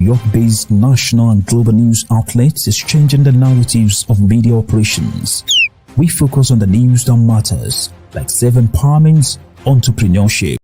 York-based national and global news outlets is changing the narratives of media operations. We focus on the news that matters, like self-empowerment, entrepreneurship.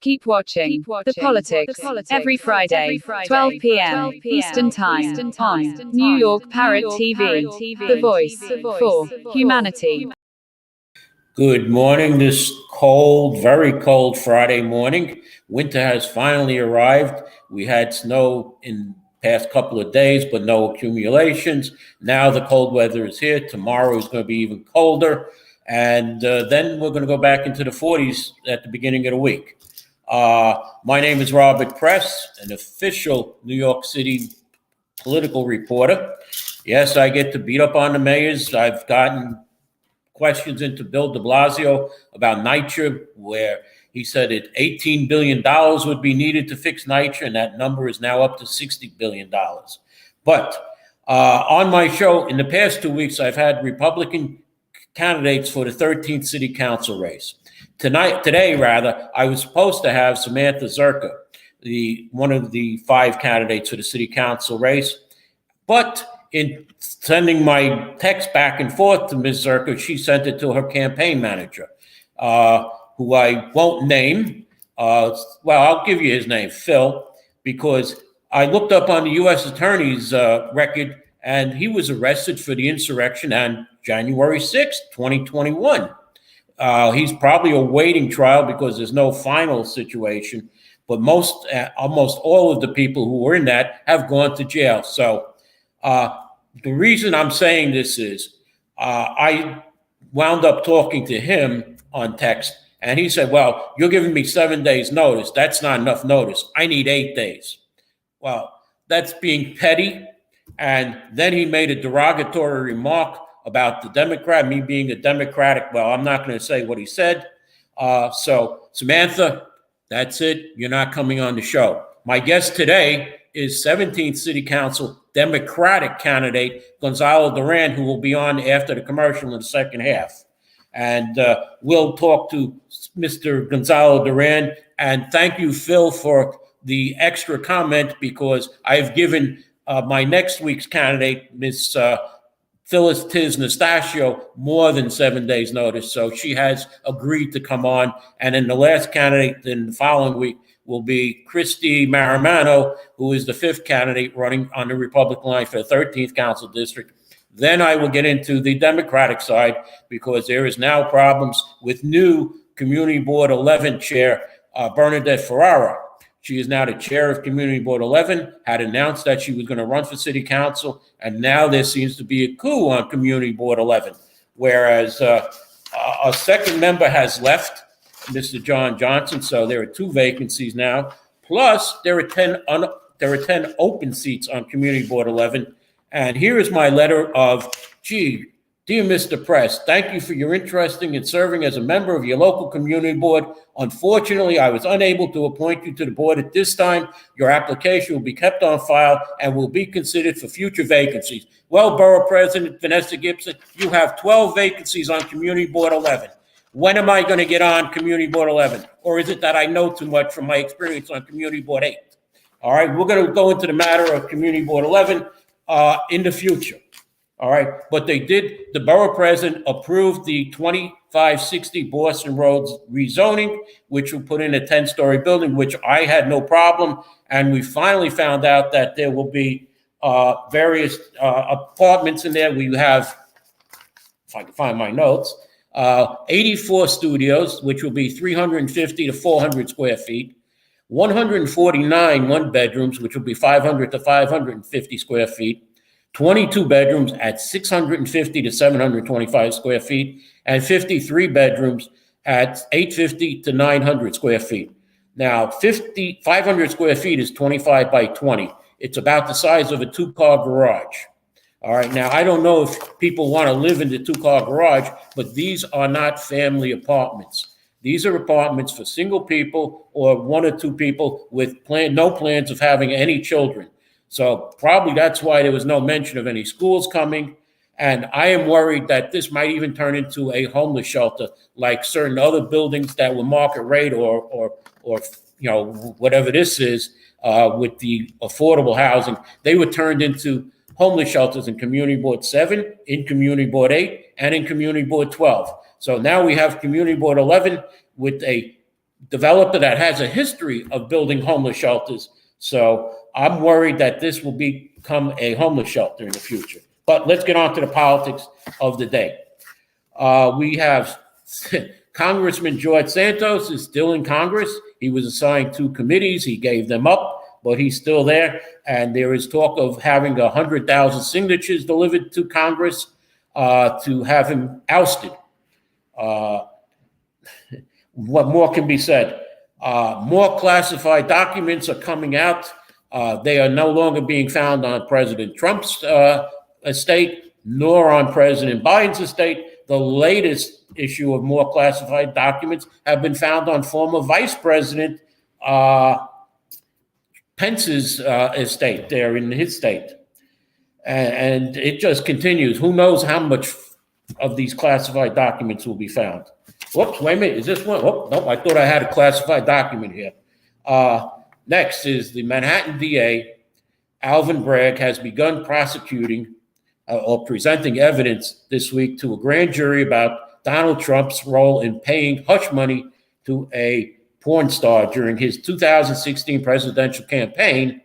Keep watching The Politics every Friday, 12 p.m. Eastern Time on New York Parrot TV, the voice for humanity. Good morning, this cold, very cold Friday morning. Winter has finally arrived. We had snow in the past couple of days, but no accumulations. Now the cold weather is here. Tomorrow is going to be even colder. And then we're going to go back into the 40s at the beginning of the week. My name is Robert Press, an official New York City political reporter. Yes, I get to beat up on the mayors. I've gotten questions into Bill de Blasio about NYCHA, where he said that $18 billion would be needed to fix NYCHA, and that number is now up to $60 billion. But on my show, in the past 2 weeks, I've had Republican candidates for the 13th city council race. Today, I was supposed to have Samantha Zerka, one of the 5 candidates for the city council race. But in sending my text back and forth to Ms. Zerka, she sent it to her campaign manager, who I won't name. Well, I'll give you his name, Phil, because I looked up on the U.S. Attorney's record, and he was arrested for the insurrection on January 6th, 2021. He's probably awaiting trial because there's no final situation, but almost all of the people who were in that have gone to jail. So the reason I'm saying this is I wound up talking to him on text, and he said, well, you're giving me 7 days notice. That's not enough notice. I need 8 days. Well, that's being petty. And then he made a derogatory remark about the Democrat, me being a Democratic. Well, I'm not going to say what he said. So, Samantha, that's it. You're not coming on the show. My guest today is 17th City Council Democratic candidate Gonzalo Duran, who will be on after the commercial in the second half. And we'll talk to Mr. Gonzalo Duran. And thank you, Phil, for the extra comment, because I've given my next week's candidate, Miss Phyllis Tiz Nastasio, more than 7 days notice. So she has agreed to come on. And then the last candidate in the following week will be Christy Marimano, who is the 5th candidate running on the Republican line for the 13th Council District. Then I will get into the Democratic side, because there is now problems with new Community Board 11 Chair Bernadette Ferrara. She is now the chair of Community Board 11, had announced that she was going to run for city council, and now there seems to be a coup on Community Board 11, whereas a second member has left, Mr. John Johnson, so there are 2 vacancies now, plus there are 10 open seats on Community Board 11, and here is my letter of, dear Mr. Press, thank you for your interest in serving as a member of your local community board. Unfortunately, I was unable to appoint you to the board at this time. Your application will be kept on file and will be considered for future vacancies. Well, Borough President Vanessa Gibson, you have 12 vacancies on Community Board 11. When am I going to get on Community Board 11? Or is it that I know too much from my experience on Community Board 8? All right, we're going to go into the matter of Community Board 11 in the future. All right, but the borough president approved the 2560 Boston Roads rezoning, which will put in a 10-story building, which I had no problem. And we finally found out that there will be various apartments in there. We have, if I can find my notes, 84 studios, which will be 350 to 400 square feet, 149 one-bedrooms, which will be 500 to 550 square feet, 22 bedrooms at 650 to 725 square feet, and 53 bedrooms at 850 to 900 square feet. Now, 500 square feet is 25 by 20. It's about the size of a 2-car garage. All right. Now, I don't know if people want to live in the two-car garage, but these are not family apartments. These are apartments for single people or one or two people with no plans of having any children. So probably that's why there was no mention of any schools coming. And I am worried that this might even turn into a homeless shelter, like certain other buildings that were market rate or whatever this is with the affordable housing. They were turned into homeless shelters in Community Board 7, in Community Board 8, and in Community Board 12. So now we have Community Board 11 with a developer that has a history of building homeless shelters. So I'm worried that this will become a homeless shelter in the future. But let's get on to the politics of the day. We have Congressman George Santos is still in Congress. He was assigned 2 committees. He gave them up, but he's still there. And there is talk of having 100,000 signatures delivered to Congress to have him ousted. What more can be said? More classified documents are coming out. They are no longer being found on President Trump's estate, nor on President Biden's estate. The latest issue of more classified documents have been found on former Vice President Pence's estate there in his state. And it just continues. Who knows how much of these classified documents will be found. Whoops, wait a minute. Is this one? Oh, no, I thought I had a classified document here. Next is the Manhattan DA, Alvin Bragg, has begun prosecuting or presenting evidence this week to a grand jury about Donald Trump's role in paying hush money to a porn star during his 2016 presidential campaign.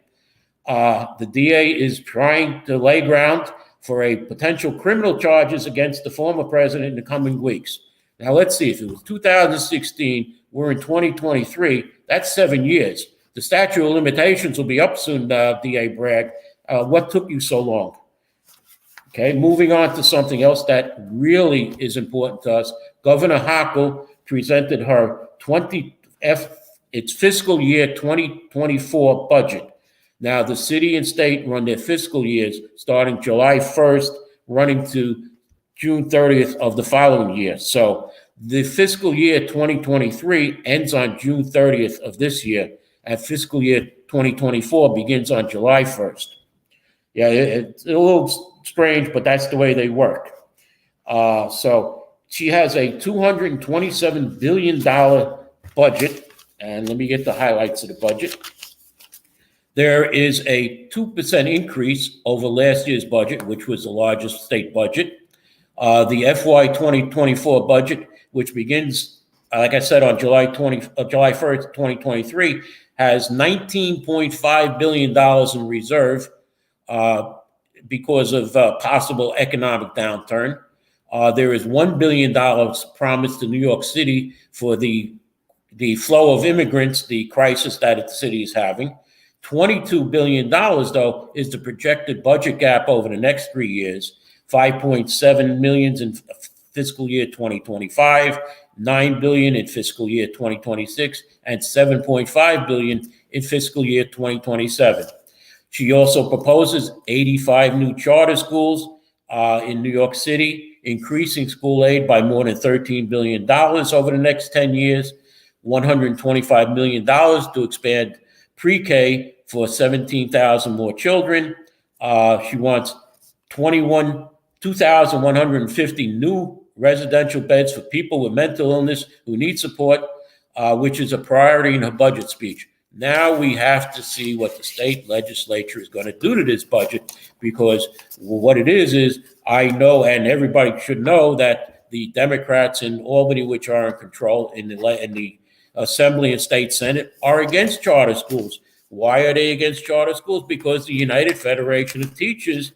The DA is trying to lay ground for a potential criminal charges against the former president in the coming weeks. Now, let's see. If it was 2016, we're in 2023. That's 7 years. The statute of limitations will be up soon, DA Bragg. What took you so long? Okay, moving on to something else that really is important to us. Governor Hochul presented her its fiscal year 2024 budget. Now, the city and state run their fiscal years starting July 1st, running to June 30th of the following year. So the fiscal year 2023 ends on June 30th of this year, and fiscal year 2024 begins on July 1st. Yeah, it's a little strange, but that's the way they work. So she has a $227 billion budget, and let me get the highlights of the budget. There is a 2% increase over last year's budget, which was the largest state budget. The FY 2024 budget, which begins, like I said, on July 1st, 2023, has $19.5 billion in reserve because of possible economic downturn. There is $1 billion promised to New York City for the flow of immigrants, the crisis that the city is having. $22 billion, though, is the projected budget gap over the next 3 years. 5.7 million in fiscal year 2025, 9 billion in fiscal year 2026, and 7.5 billion in fiscal year 2027. She also proposes 85 new charter schools in New York City, increasing school aid by more than $13 billion over the next 10 years, $125 million to expand pre-K for 17,000 more children. She wants 2,150 new residential beds for people with mental illness who need support, which is a priority in her budget speech. Now we have to see what the state legislature is going to do to this budget, because what it is I know, and everybody should know, that the Democrats in Albany, which are in control in the Assembly and State Senate, are against charter schools. Why are they against charter schools? Because the United Federation of Teachers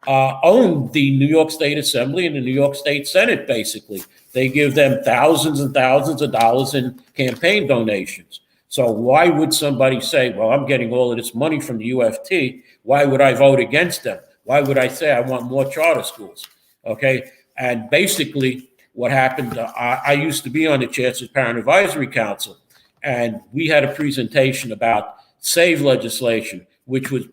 own the New York State Assembly and the New York State Senate, basically. They give them thousands and thousands of dollars in campaign donations. So why would somebody say, well, I'm getting all of this money from the UFT. Why would I vote against them? Why would I say I want more charter schools? Okay. And basically what happened, I used to be on the Chancellor's Parent Advisory Council, and we had a presentation about SAVE legislation, which was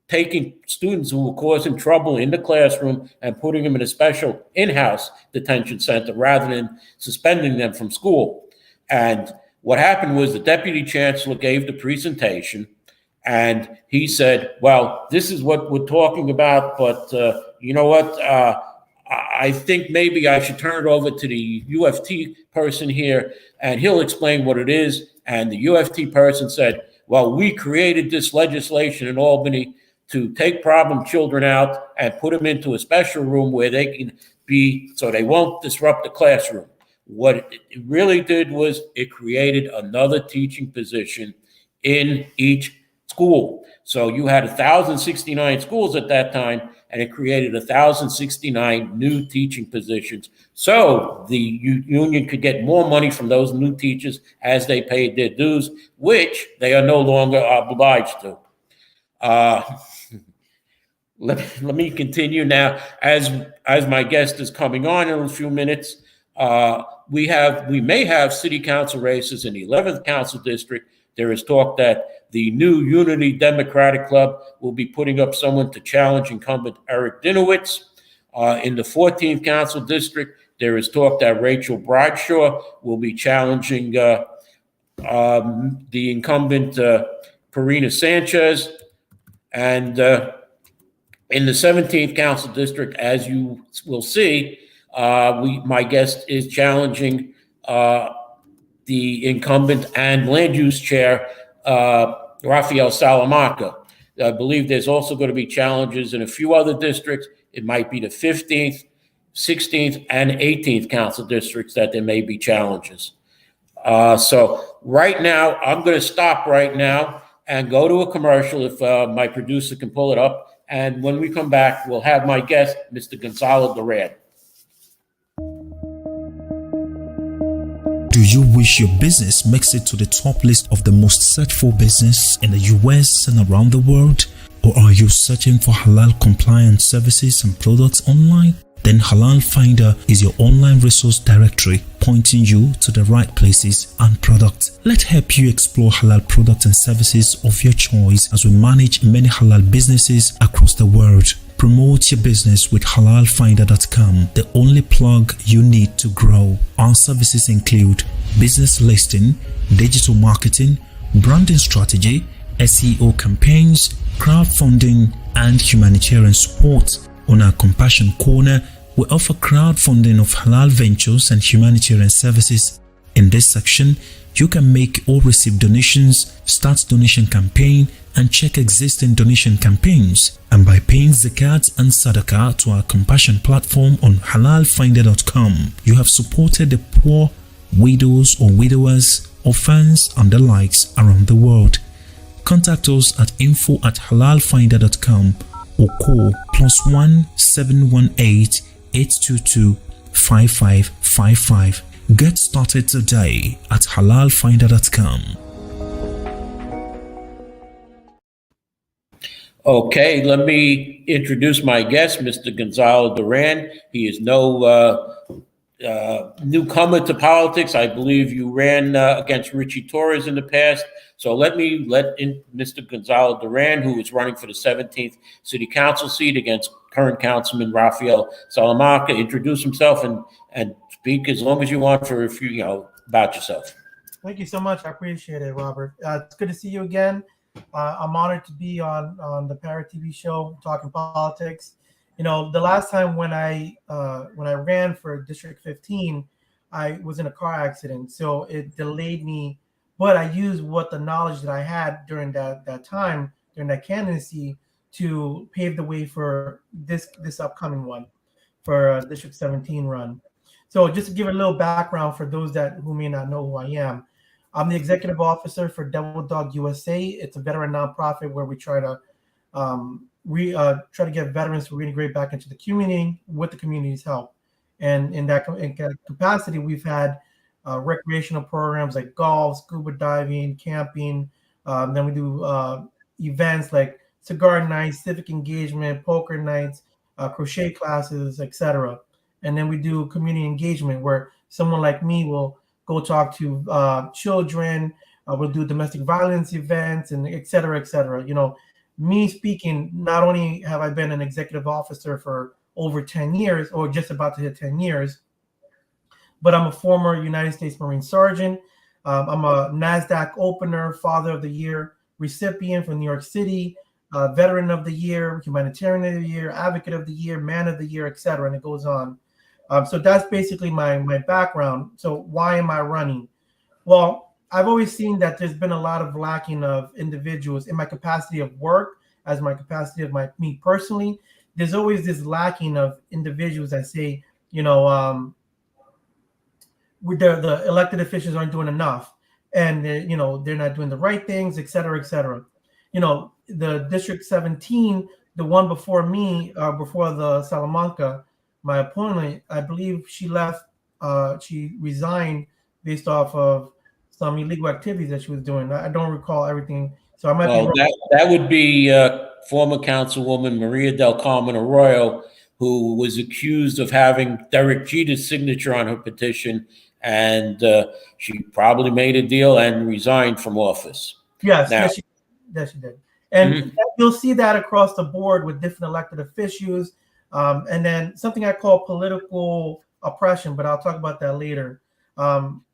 taking students who were causing trouble in the classroom and putting them in a special in-house detention center rather than suspending them from school. And what happened was the deputy chancellor gave the presentation, and he said, well, this is what we're talking about, but you know what? I think maybe I should turn it over to the UFT person here, and he'll explain what it is. And the UFT person said, well, we created this legislation in Albany to take problem children out and put them into a special room where they can be, so they won't disrupt the classroom. What it really did was it created another teaching position in each school. So you had 1,069 schools at that time, and it created 1,069 new teaching positions. So the union could get more money from those new teachers as they paid their dues, which they are no longer obliged to. Let me continue now. As my guest is coming on in a few minutes, we may have city council races in the 11th council district. There is talk that the new Unity Democratic Club will be putting up someone to challenge incumbent Eric Dinowitz. In the 14th council district, there is talk that Rachel Bradshaw will be challenging the incumbent Karina Sanchez. And in the 17th council district, as you will see, my guest is challenging the incumbent and land use chair, Rafael Salamanca. I believe there's also going to be challenges in a few other districts. It might be the 15th, 16th, and 18th council districts that there may be challenges. So right now, I'm going to stop right now and go to a commercial if my producer can pull it up. And when we come back, we'll have my guest, Mr. Gonzalo Duran. Do you wish your business makes it to the top list of the most searched for business in the US and around the world? Or are you searching for halal compliant services and products online? Then Halal Finder is your online resource directory pointing you to the right places and products. Let's help you explore halal products and services of your choice as we manage many halal businesses across the world. Promote your business with halalfinder.com, the only plug you need to grow. Our services include business listing, digital marketing, branding strategy, SEO campaigns, crowdfunding, and humanitarian support. On our Compassion Corner, we offer crowdfunding of halal ventures and humanitarian services. In this section, you can make or receive donations, start donation campaign, and check existing donation campaigns. And by paying zakat and sadaqah to our Compassion platform on halalfinder.com, you have supported the poor, widows or widowers, orphans, and the likes around the world. Contact us at info@halalfinder.com or call +1 718 822 5555. Get started today at halalfinder.com. Okay, let me introduce my guest, Mr. Gonzalo Duran. He is no newcomer to politics. I believe you ran against Richie Torres in the past. So let in Mr. Gonzalo Duran, who is running for the 17th City Council seat against current Councilman Rafael Salamanca, introduce himself and speak as long as you want for a few, about yourself. Thank you so much. I appreciate it, Robert. It's good to see you again. I'm honored to be on the PARROT TV show talking politics. The last time when I ran for District 15, I was in a car accident, so it delayed me. But I used the knowledge that I had during that time, during that candidacy, to pave the way for this upcoming one, for District 17 run. So just to give a little background for those who may not know who I am, I'm the executive officer for Devil Dog USA. It's a veteran nonprofit where we try to get veterans to reintegrate back into the community with the community's help. And in that capacity, we've had recreational programs like golf, scuba diving, camping. Then we do events like cigar nights, civic engagement, poker nights, crochet classes, etc. And then we do community engagement where someone like me will go talk to children. We'll do domestic violence events and et cetera, et cetera. me speaking, not only have I been an executive officer for over 10 years, or just about to hit 10 years, but I'm a former United States Marine Sergeant. I'm a NASDAQ opener, Father of the Year recipient from New York City, Veteran of the Year, Humanitarian of the Year, Advocate of the Year, Man of the Year, etc. And it goes on. So that's basically my background. So why am I running? Well, I've always seen that there's been a lot of lacking of individuals in my capacity of work, as my capacity of me personally. There's always this lacking of individuals that say, the elected officials aren't doing enough, and they're not doing the right things, et cetera, et cetera. The District 17, the one before me, before the Salamanca, my opponent, I believe she left. She resigned based off of some illegal activities that she was doing. I don't recall everything, so I might be wrong. That would be former Councilwoman Maria del Carmen Arroyo, who was accused of having Derek Jeter's signature on her petition, and she probably made a deal and resigned from office. Yes, she did. And you'll see that across the board with different elected officials. And then something I call political oppression, but I'll talk about that later.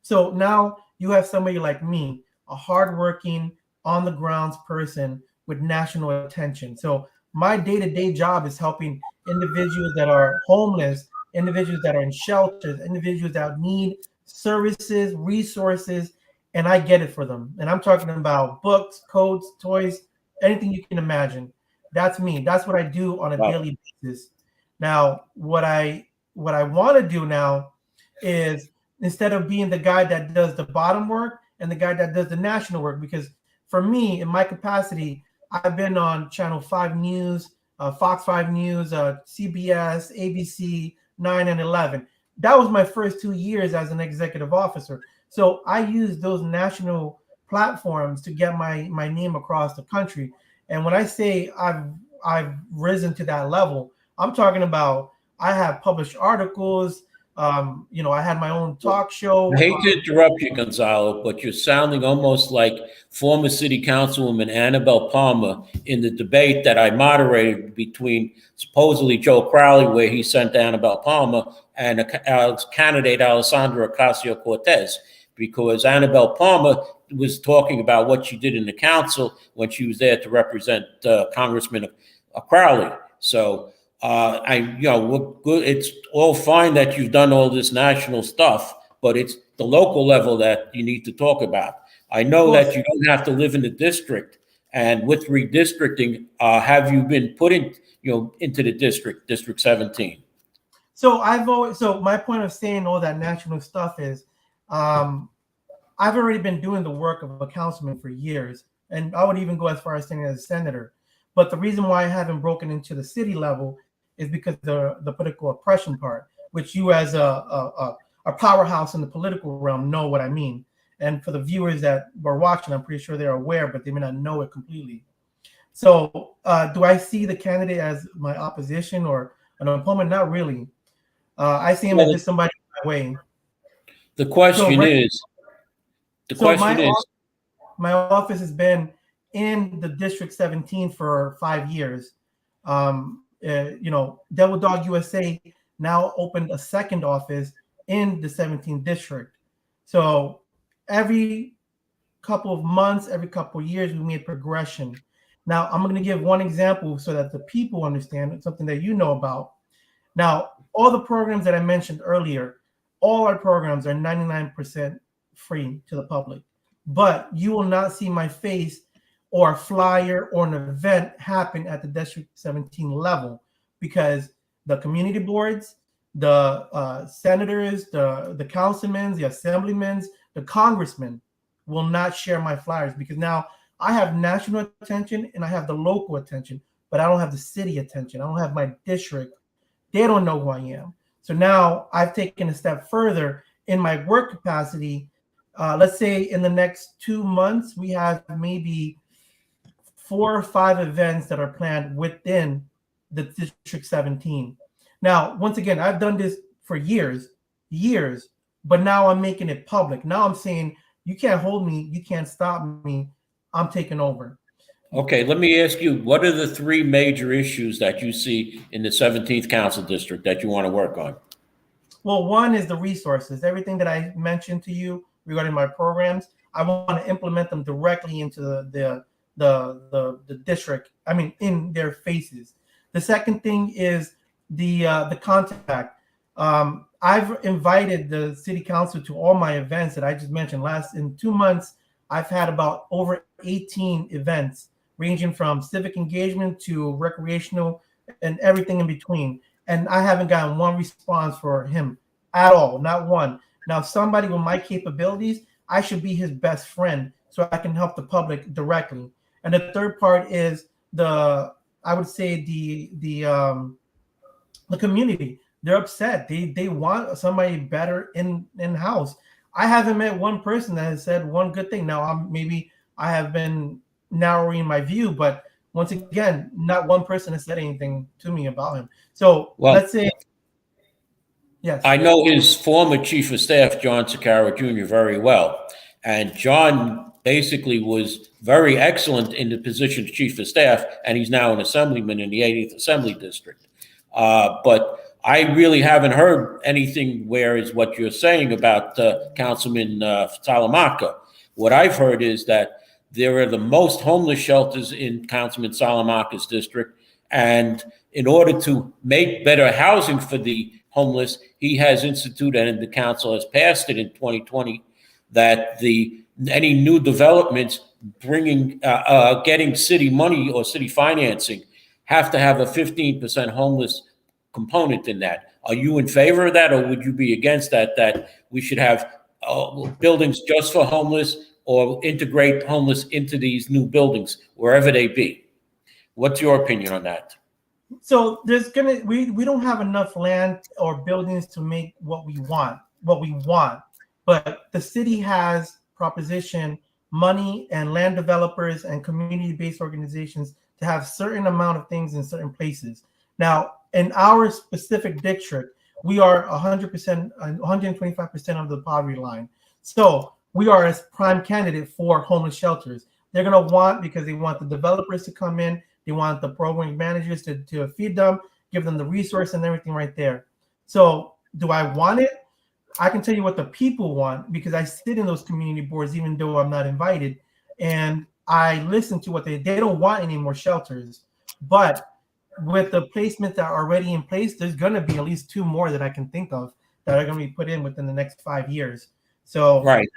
So now you have somebody like me, a hardworking, on the grounds person with national attention. So my day-to-day job is helping individuals that are homeless, individuals that are in shelters, individuals that need services, resources, and I get it for them. And I'm talking about books, coats, toys, anything you can imagine. That's me. That's what I do on a daily basis. Now, what I want to do now is, instead of being the guy that does the bottom work and the guy that does the national work, because for me, in my capacity, I've been on Channel 5 News, Fox 5 News, CBS, ABC, 9 and 11. That was my first 2 years as an executive officer. So I used those national platforms to get my name across the country. And when I say I've risen to that level, I'm talking about I have published articles. I had my own talk show. I hate to interrupt you, Gonzalo, but you're sounding almost like former City Councilwoman Annabelle Palmer in the debate that I moderated between supposedly Joe Crowley, where he sent Annabelle Palmer, and candidate Alessandra Ocasio-Cortez, because Annabelle Palmer was talking about what she did in the council when she was there to represent Congressman Crowley. So it's all fine that you've done all this national stuff, but it's the local level that you need to talk about. I know that you don't have to live in the district, and with redistricting, have you been put into the District 17? So my point of saying all that national stuff is, I've already been doing the work of a councilman for years, and I would even go as far as saying as a senator. But the reason why I haven't broken into the city level is because the political oppression part, which you as a powerhouse in the political realm know what I mean. And for the viewers that were watching, I'm pretty sure they're aware, but they may not know it completely. So do I see the candidate as my opposition or an opponent? Not really. I see him as just somebody in my way. The question is, my office has been in the District 17 for 5 years. Devil Dog USA now opened a second office in the 17th district. So every couple of months, every couple of years, we made progression. Now, I'm going to give one example so that the people understand something that you know about. Now, all the programs that I mentioned earlier, all our programs are 99% free to the public, but you will not see my face or a flyer or an event happen at the District 17 level, because the community boards, the senators, the councilmen, the assemblymen, the congressmen will not share my flyers, because now I have national attention and I have the local attention, but I don't have the city attention. I don't have my district. They don't know who I am. So now I've taken a step further in my work capacity. Let's say in the next 2 months, we have maybe 4 or 5 events that are planned within the District 17. Now, once again, I've done this for years, but now I'm making it public. Now I'm saying, you can't hold me, you can't stop me, I'm taking over. Okay, let me ask you, what are the three major issues that you see in the 17th Council District that you want to work on? Well, one is the resources. Everything that I mentioned to you regarding my programs, I want to implement them directly into the district. I mean, in their faces. The second thing is the contact. I've invited the city council to all my events that I just mentioned. In 2 months, I've had about over 18 events, ranging from civic engagement to recreational and everything in between. And I haven't gotten one response for him at all, not one. Now, somebody with my capabilities, I should be his best friend so I can help the public directly. And the third part is I would say the community. They're upset. They want somebody better in house. I haven't met one person that has said one good thing. Now, maybe I have been narrowing my view, but once again, not one person has said anything to me about him. So let's say, yes. I know his former chief of staff, John Sakara Jr., very well. And John basically was very excellent in the position of chief of staff, and he's now an assemblyman in the 80th Assembly District. But I really haven't heard anything whereas what you're saying about Councilman Salamanca. What I've heard is that there are the most homeless shelters in Councilman Salamanca's district, and in order to make better housing for the homeless, he has instituted, and the council has passed it in 2020, that any new developments getting city money or city financing have to have a 15% homeless component in that. Are you in favor of that, or would you be against that we should have buildings just for homeless, or integrate homeless into these new buildings, wherever they be? What's your opinion on that? So we don't have enough land or buildings to make what we want, but the city has proposition money and land developers and community-based organizations to have certain amount of things in certain places. Now, in our specific district, we are 100%, 125% of the poverty line. So we are a prime candidate for homeless shelters. They're going to want, because they want the developers to come in, they want the program managers to feed them, give them the resource and everything right there. So do I want it? I can tell you what the people want, because I sit in those community boards, even though I'm not invited, and I listen to what they don't want any more shelters. But with the placements that are already in place, there's going to be at least 2 more that I can think of that are going to be put in within the next 5 years. So right.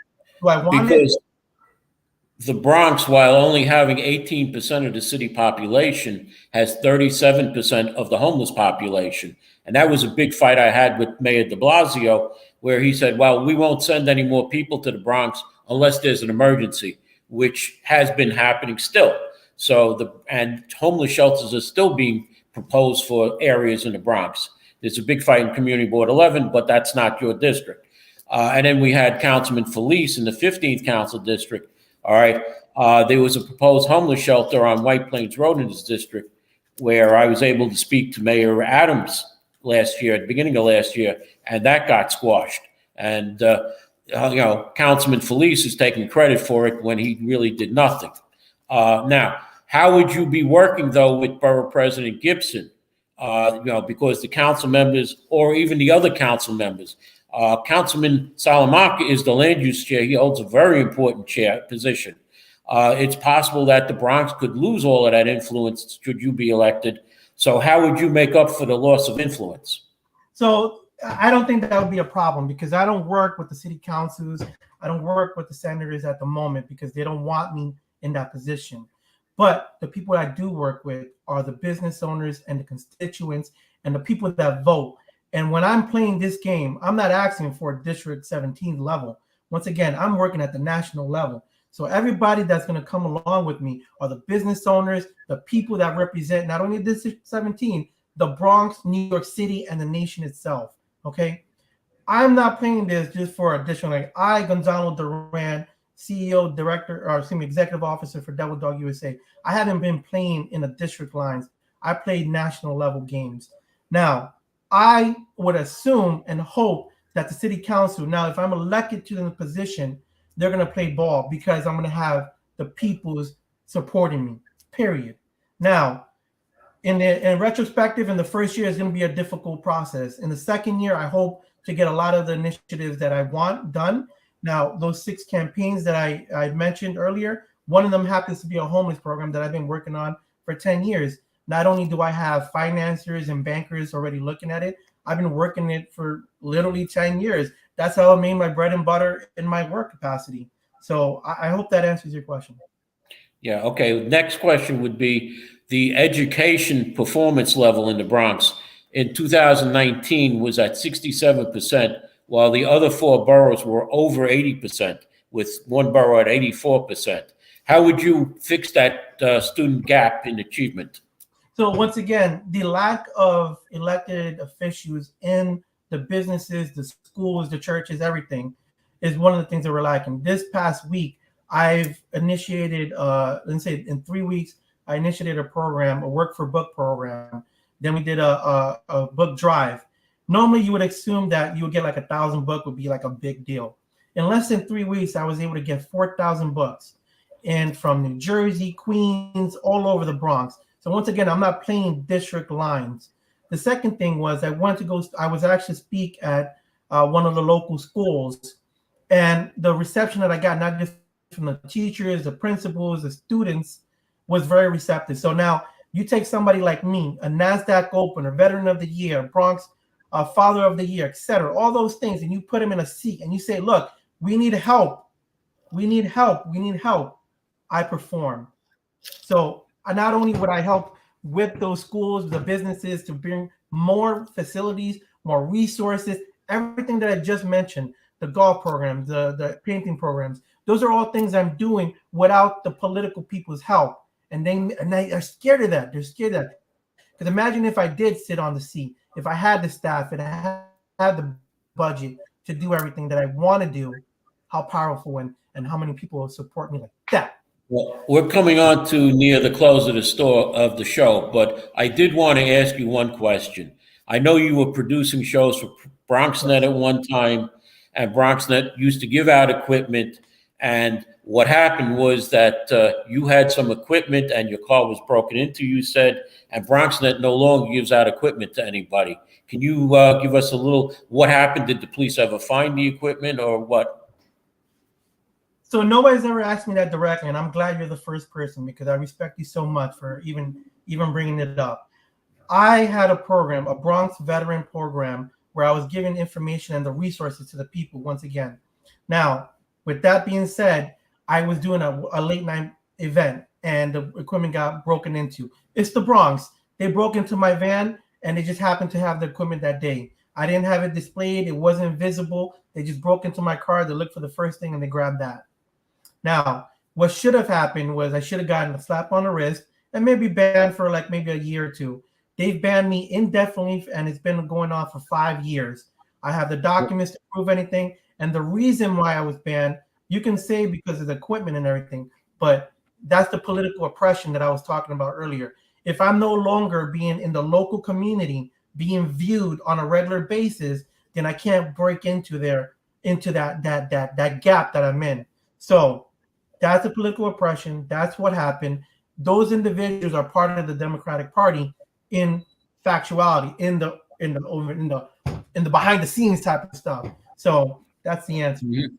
Do I want because it? The Bronx, while only having 18% of the city population, has 37% of the homeless population. And that was a big fight I had with Mayor de Blasio, where he said, well, we won't send any more people to the Bronx unless there's an emergency, which has been happening still. And homeless shelters are still being proposed for areas in the Bronx. There's a big fight in Community Board 11, but that's not your district. And then we had Councilman Felice in the 15th Council District. All right. There was a proposed homeless shelter on White Plains Road in this district, where I was able to speak to Mayor Adams last year, at the beginning of last year, and that got squashed. And, Councilman Felice is taking credit for it when he really did nothing. Now, how would you be working, though, with Borough President Gibson? Because the council members, or even the other council members, Councilman Salamanca is the land use chair. He holds a very important chair position. It's possible that the Bronx could lose all of that influence should you be elected. So how would you make up for the loss of influence? So I don't think that would be a problem, because I don't work with the city councils. I don't work with the senators at the moment, because they don't want me in that position. But the people I do work with are the business owners and the constituents and the people that vote. And when I'm playing this game, I'm not asking for a District 17 level. Once again, I'm working at the national level. So everybody that's going to come along with me are the business owners, the people that represent not only District 17, the Bronx, New York City, and the nation itself. Okay? I'm not playing this just for additional. I, Gonzalo Duran, CEO, executive officer for Devil Dog USA, I haven't been playing in the district lines. I played national level games. Now, I would assume and hope that the city council, now if I'm elected to the position, they're going to play ball, because I'm going to have the people's supporting me. period. Now, in retrospective, in the first year is going to be a difficult process. In the second year, I hope to get a lot of the initiatives that I want done. Now, those 6 campaigns that I mentioned earlier, one of them happens to be a homeless program that I've been working on for 10 years. Not only do I have financiers and bankers already looking at it, I've been working it for literally 10 years. That's how I made my bread and butter in my work capacity. So I hope that answers your question. Yeah, okay. Next question would be the education performance level in the Bronx in 2019 was at 67%, while the other 4 boroughs were over 80%, with one borough at 84%. How would you fix that student gap in achievement? So once again, the lack of elected officials in the businesses, the schools, the churches, everything is one of the things that we're lacking. This past week, I've initiated, let's say in 3 weeks, I initiated a program, a work for book program. Then we did a book drive. Normally, you would assume that you would get like 1,000 books would be like a big deal. In less than 3 weeks, I was able to get 4,000 books, and from New Jersey, Queens, all over the Bronx. So once again, I'm not playing district lines. The second thing was I was actually speak at one of the local schools, and the reception that I got, not just from the teachers, the principals, the students, was very receptive. So now you take somebody like me, a NASDAQ opener, veteran of the year, Bronx father of the year, etc., all those things, and you put them in a seat and you say, look, we need help. We need help. We need help. I perform. So not only would I help with those schools, the businesses, to bring more facilities, more resources, everything that I just mentioned, the golf programs, the painting programs, those are all things I'm doing without the political people's help. And they are scared of that. They're scared of that. Because imagine if I did sit on the seat, if I had the staff and I had the budget to do everything that I want to do, how powerful and how many people will support me like that. Well, we're coming on to near the close of the show, but I did want to ask you one question. I know you were producing shows for BronxNet at one time, and BronxNet used to give out equipment. And what happened was that you had some equipment and your car was broken into, you said, and BronxNet no longer gives out equipment to anybody. Can you give us a little, what happened? Did the police ever find the equipment or what? So nobody's ever asked me that directly, and I'm glad you're the first person because I respect you so much for even bringing it up. I had a program, a Bronx veteran program, where I was giving information and the resources to the people once again. Now, with that being said, I was doing a late night event and the equipment got broken into. It's the Bronx. They broke into my van and they just happened to have the equipment that day. I didn't have it displayed. It wasn't visible. They just broke into my car. They looked for the first thing and they grabbed that. Now, what should have happened was I should have gotten a slap on the wrist and maybe banned for like maybe a year or two. They've banned me indefinitely, and it's been going on for 5 years. I have the documents to prove anything. And the reason why I was banned, you can say because of the equipment and everything, but that's the political oppression that I was talking about earlier. If I'm no longer being in the local community, being viewed on a regular basis, then I can't break into that gap that I'm in. So that's the political oppression. That's what happened. Those individuals are part of the Democratic Party in factuality, in the behind the scenes type of stuff. So that's the answer. Mm-hmm.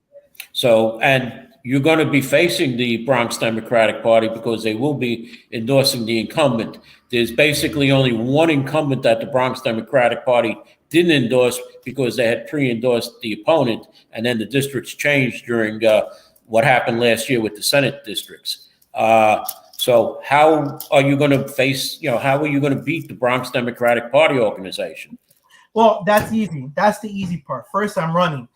So, and you're going to be facing the Bronx Democratic Party because they will be endorsing the incumbent. There's basically only one incumbent that the Bronx Democratic Party didn't endorse because they had pre-endorsed the opponent, and then the districts changed during what happened last year with the Senate districts. So how are you going to face, how are you going to beat the Bronx Democratic Party organization? Well, that's easy. That's the easy part. First, I'm running.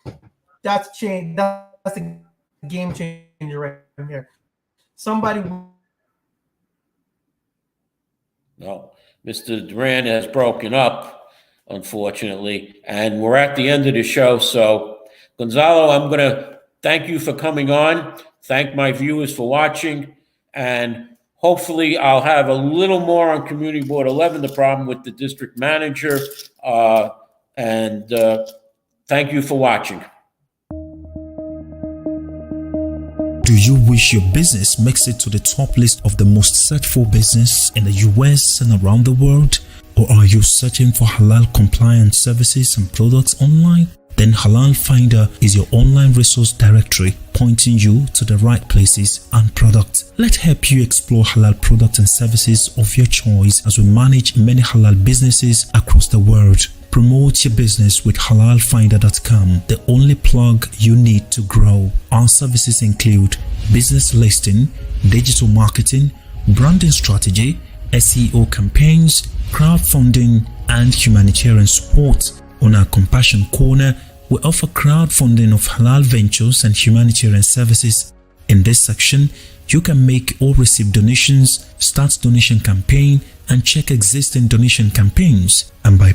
That's change. That's a game changer right here. Somebody. No, Mr. Duran has broken up, unfortunately, and we're at the end of the show. So, Gonzalo, I'm going to thank you for coming on. Thank my viewers for watching, and hopefully I'll have a little more on Community Board 11, the problem with the district manager, and thank you for watching. Do Do you wish your business makes it to the top list of the most searched for business in the US and around the world? Or are you searching for halal compliant services and products online? Then Halal Finder is your online resource directory pointing you to the right places and products. Let's help you explore halal products and services of your choice as we manage many halal businesses across the world. Promote your business with halalfinder.com, the only plug you need to grow. Our services include business listing, digital marketing, branding strategy, SEO campaigns, crowdfunding, and humanitarian support. On our Compassion Corner, we offer crowdfunding of halal ventures and humanitarian services. In this section, you can make or receive donations, start donation campaign, and check existing donation campaigns. And by